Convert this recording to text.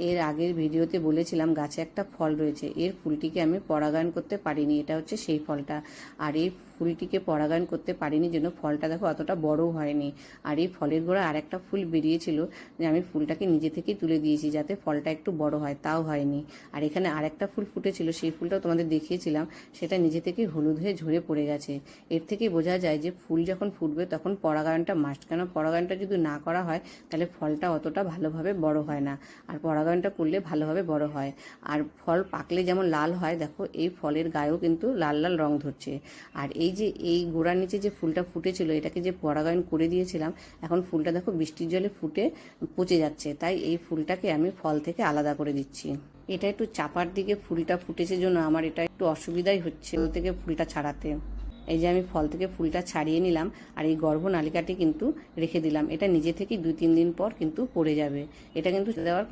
এর আগের ভিডিওতে বলেছিলাম গাছে একটা ফল রয়েছে, এর ফুলটিকে আমি পরাগায়ন করতে পারিনি, এটা হচ্ছে সেই ফলটা। আর এই ফুলটিকে পরাগায়ন করতে পারিনি জন্য ফলটা দেখো অতটা বড়ও হয়নি। আর এই ফলের গোড়া আর একটা ফুল বেরিয়েছিল, যে আমি ফুলটাকে নিজে থেকেই তুলে দিয়েছি যাতে ফলটা একটু বড় হয়, তাও হয়নি। আর এখানে আর একটা ফুল ফুটেছিল, সেই ফুলটাও তোমাদের দেখিয়েছিলাম, সেটা নিজে থেকেই হলুদ হয়ে ঝরে পড়ে গেছে। এর থেকে বোঝা যায় যে ফুল যখন ফুটবে তখন পরাগায়নটা মাস্ট, কেন পরাগায়নটা যদি না করা হয় তাহলে ফলটা অতটা ভালোভাবে বড় হয় না, আর পরাগায়নটা করলে ভালোভাবে বড় হয়। আর ফল পাকলে যেমন লাল হয়, দেখো এই ফলের গায়েও কিন্তু লাল লাল রং ধরছে। আর এই যে এই গোড়ার নিচে যে ফুলটা ফুটেছিল, এটাকে যে পরাগায়ন করে দিয়েছিলাম, এখন ফুলটা দেখো বৃষ্টির জলে ফুটে পচে যাচ্ছে, তাই এই ফুলটাকে আমি ফল থেকে আলাদা করে দিচ্ছি। এটা একটু চাপার দিকে ফুলটা ফুটেছে জন্য আমার এটা একটু অসুবিধাই হচ্ছে ফল থেকে ফুলটা ছাড়াতে। এই যে আমি ফল থেকে ফুলটা ছাড়িয়ে নিলাম, আর এই গর্ভনালিকাটি কিন্তু রেখে দিলাম, এটা নিজে থেকেই 2-3 দিন পর কিন্তু পড়ে যাবে, এটা কিন্তু দেওয়ার কোনো